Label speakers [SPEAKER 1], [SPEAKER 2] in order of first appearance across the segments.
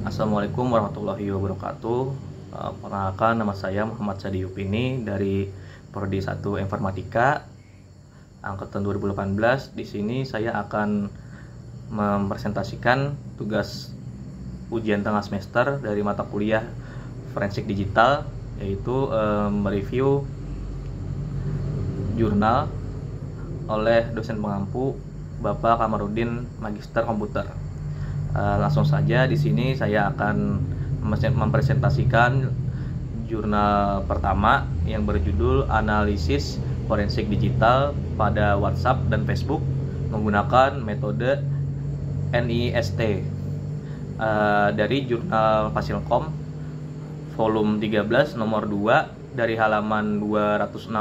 [SPEAKER 1] Assalamualaikum warahmatullahi wabarakatuh. Perkenalkan, nama saya Muhammad Sadi Yupini dari Prodi 1 Informatika angkatan 2018. Di sini saya akan mempresentasikan tugas ujian tengah semester dari mata kuliah Forensik Digital, yaitu mereview jurnal oleh dosen pengampu Bapak Kamarudin Magister Komputer. Langsung saja di sini saya akan mempresentasikan jurnal pertama yang berjudul Analisis Forensik Digital pada WhatsApp dan Facebook menggunakan metode NIST dari jurnal Fasilkom volume 13 nomor 2 dari halaman 286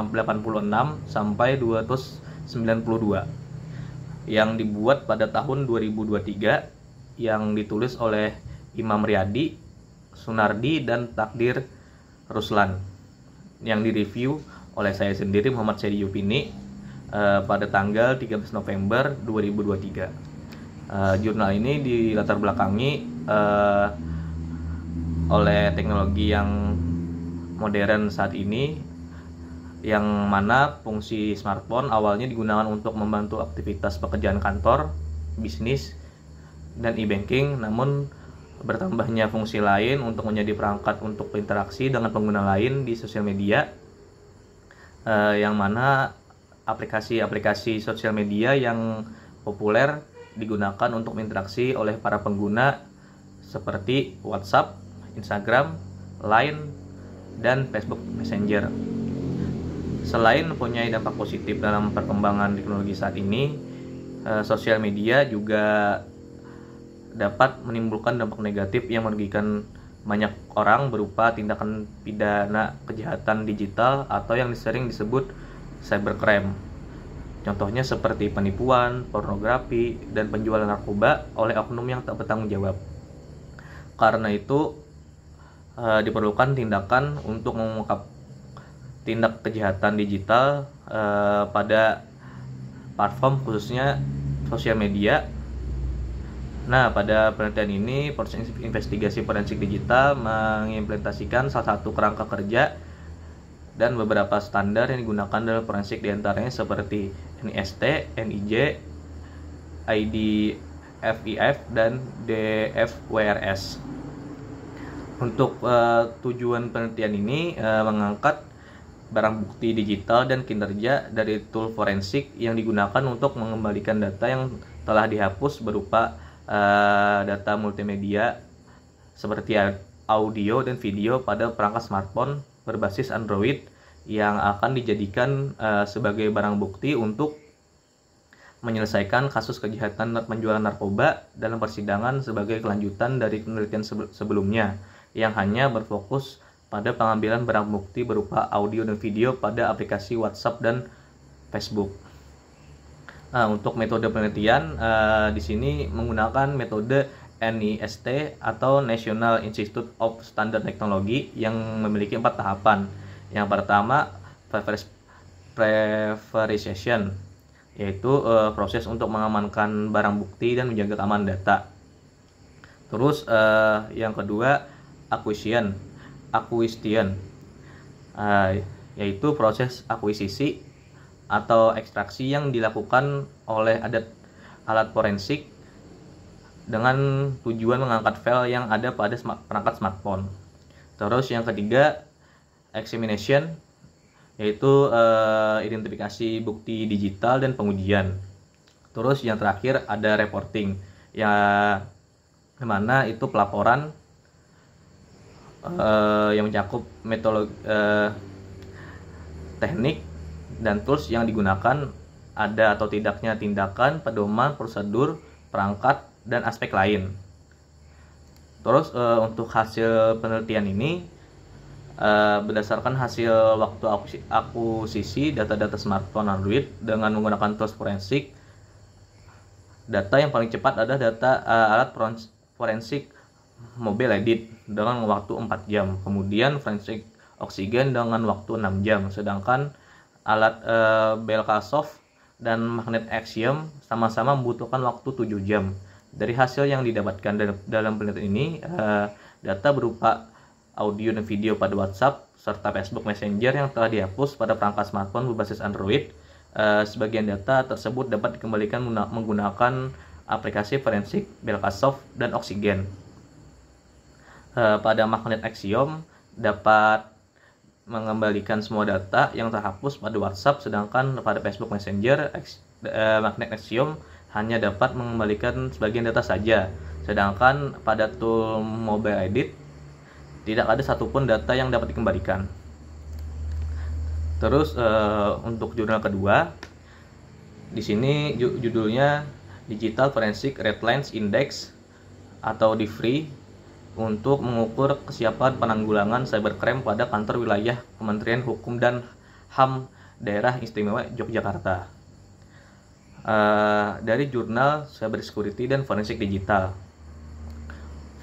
[SPEAKER 1] sampai 292 yang dibuat pada tahun 2023, yang ditulis oleh Imam Riyadi, Sunardi, dan Takdir Ruslan, yang direview oleh saya sendiri Muhammad Sedi Yupini pada tanggal 13 November 2023. Jurnal ini dilatar belakangi oleh teknologi yang modern saat ini, yang mana fungsi smartphone awalnya digunakan untuk membantu aktivitas pekerjaan kantor, bisnis, dan e-banking, namun bertambahnya fungsi lain untuk menjadi perangkat untuk berinteraksi dengan pengguna lain di sosial media, yang mana aplikasi-aplikasi sosial media yang populer digunakan untuk berinteraksi oleh para pengguna seperti WhatsApp, Instagram, Line, dan Facebook Messenger. Selain mempunyai dampak positif dalam perkembangan teknologi saat ini, sosial media juga dapat menimbulkan dampak negatif yang merugikan banyak orang berupa tindakan pidana kejahatan digital atau yang sering disebut cybercrime. Contohnya seperti penipuan, pornografi, dan penjualan narkoba oleh oknum yang tak bertanggung jawab. Karena itu diperlukan tindakan untuk mengungkap tindak kejahatan digital pada platform, khususnya sosial media. Nah, pada penelitian ini, proses investigasi forensik digital mengimplementasikan salah satu kerangka kerja dan beberapa standar yang digunakan dalam forensik, diantaranya seperti NIST, NIJ, IDFIF, dan DFWRS. Untuk tujuan penelitian ini mengangkat barang bukti digital dan kinerja dari tool forensik yang digunakan untuk mengembalikan data yang telah dihapus berupa data multimedia seperti audio dan video pada perangkat smartphone berbasis Android yang akan dijadikan sebagai barang bukti untuk menyelesaikan kasus kejahatan penjualan narkoba dalam persidangan sebagai kelanjutan dari penelitian sebelumnya yang hanya berfokus pada pengambilan barang bukti berupa audio dan video pada aplikasi WhatsApp dan Facebook. Untuk metode penelitian di sini menggunakan metode NIST atau National Institute of Standard Technology yang memiliki 4 tahapan. Yang pertama, preparation, yaitu proses untuk mengamankan barang bukti dan menjaga keamanan data. Terus yang kedua, acquisition, yaitu proses akuisisi atau ekstraksi yang dilakukan oleh alat forensik dengan tujuan mengangkat file yang ada pada perangkat smartphone. Terus yang ketiga, examination, yaitu identifikasi bukti digital dan pengujian. Terus yang terakhir ada reporting, yang mana itu pelaporan yang mencakup metodologi, teknik, dan tools yang digunakan, ada atau tidaknya tindakan, pedoman, prosedur, perangkat, dan aspek lain. Terus untuk hasil penelitian ini berdasarkan hasil waktu akuisisi data-data smartphone Android dengan menggunakan tools forensik. Data yang paling cepat adalah data alat forensik mobile edit dengan waktu 4 jam. Kemudian forensik oksigen dengan waktu 6 jam. Sedangkan alat Belkasov dan magnet Axiom sama-sama membutuhkan waktu 7 jam. Dari hasil yang didapatkan dalam penelitian ini, data berupa audio dan video pada WhatsApp serta Facebook Messenger yang telah dihapus pada perangkat smartphone berbasis Android, sebagian data tersebut dapat dikembalikan menggunakan aplikasi forensik Belkasoft dan Oxygen. Pada magnet Axiom dapat mengembalikan semua data yang terhapus pada WhatsApp, sedangkan pada Facebook Messenger magnet Axiom hanya dapat mengembalikan sebagian data saja. Sedangkan pada tool Mobile Edit tidak ada satupun data yang dapat dikembalikan. Terus untuk jurnal kedua, di sini judulnya Digital Forensic Redlines Index atau DFRI untuk mengukur kesiapan penanggulangan cybercrime pada kantor wilayah Kementerian Hukum dan HAM Daerah Istimewa Yogyakarta. Dari jurnal Cyber Security dan Forensik Digital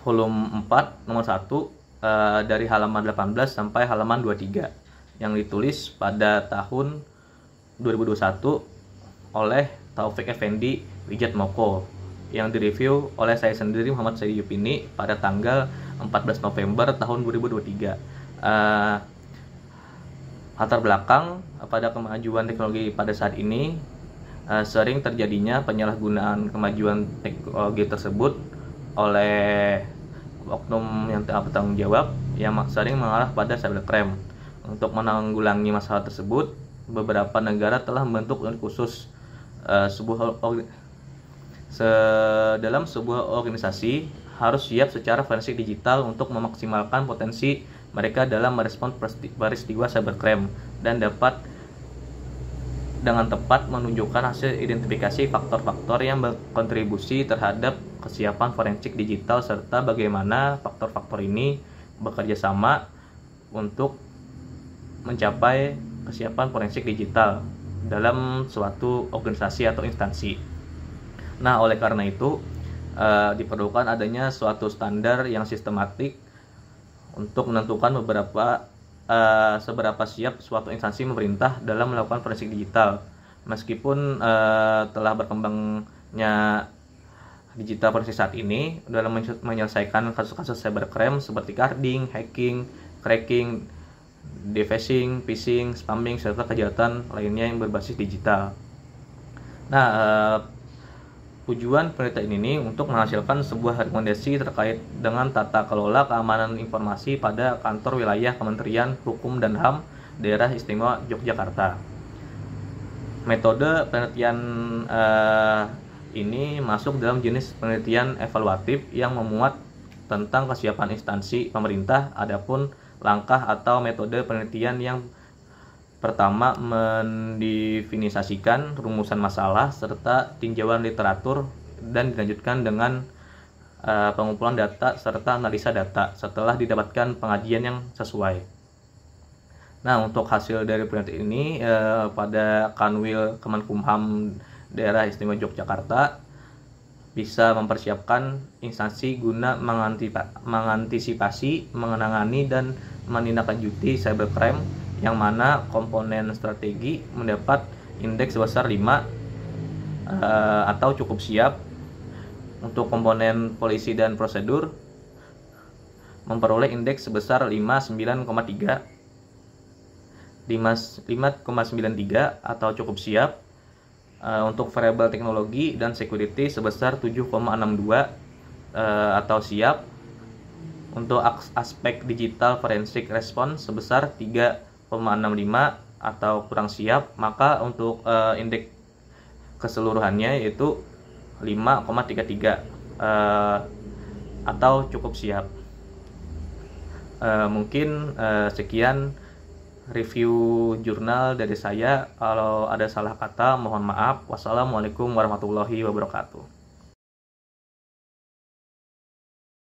[SPEAKER 1] volume 4 nomor 1 dari halaman 18 sampai halaman 23 yang ditulis pada tahun 2021 oleh Taufik Effendi Wijatmoko, yang direview oleh saya sendiri Muhammad Saidi Yupini pada tanggal 14 November tahun 2023. Latar belakang pada kemajuan teknologi pada saat ini, sering terjadinya penyalahgunaan kemajuan teknologi tersebut oleh oknum yang tak bertanggung jawab yang sering mengarah pada cybercrime. Untuk menanggulangi masalah tersebut, beberapa negara telah membentuk unit khusus dalam sebuah organisasi harus siap secara forensik digital untuk memaksimalkan potensi mereka dalam merespon peristiwa cybercrime dan dapat dengan tepat menunjukkan hasil identifikasi faktor-faktor yang berkontribusi terhadap kesiapan forensik digital serta bagaimana faktor-faktor ini bekerja sama untuk mencapai kesiapan forensik digital dalam suatu organisasi atau instansi. Nah, oleh karena itu diperlukan adanya suatu standar yang sistematik untuk menentukan seberapa siap suatu instansi pemerintah dalam melakukan forensik digital. Meskipun telah berkembangnya digital forensik saat ini dalam menyelesaikan kasus-kasus cybercrime seperti carding, hacking, cracking, defacing, phishing, spamming, serta kejahatan lainnya yang berbasis digital. Nah, tujuan penelitian ini untuk menghasilkan sebuah rekomendasi terkait dengan tata kelola keamanan informasi pada kantor wilayah Kementerian Hukum dan HAM Daerah Istimewa Yogyakarta. Metode penelitian ini masuk dalam jenis penelitian evaluatif yang memuat tentang kesiapan instansi pemerintah. Adapun langkah atau metode penelitian yang pertama mendefinisikan rumusan masalah serta tinjauan literatur dan dilanjutkan dengan pengumpulan data serta analisa data setelah didapatkan pengajian yang sesuai. Nah, untuk hasil dari penelitian ini pada Kanwil Kemenkumham Daerah Istimewa Yogyakarta bisa mempersiapkan instansi guna mengantisipasi, menangani dan menindaklanjuti cybercrime yang mana komponen strategi mendapat indeks sebesar 5 atau cukup siap. Untuk komponen polisi dan prosedur memperoleh indeks sebesar 5,93 atau cukup siap. Untuk variabel teknologi dan security sebesar 7,62 atau siap. Untuk aspek digital forensik response sebesar 3,65 atau kurang siap. Maka untuk indeks keseluruhannya yaitu 5,33 atau cukup siap. Mungkin sekian review jurnal dari saya. Kalau ada salah kata mohon maaf. Wassalamualaikum warahmatullahi wabarakatuh.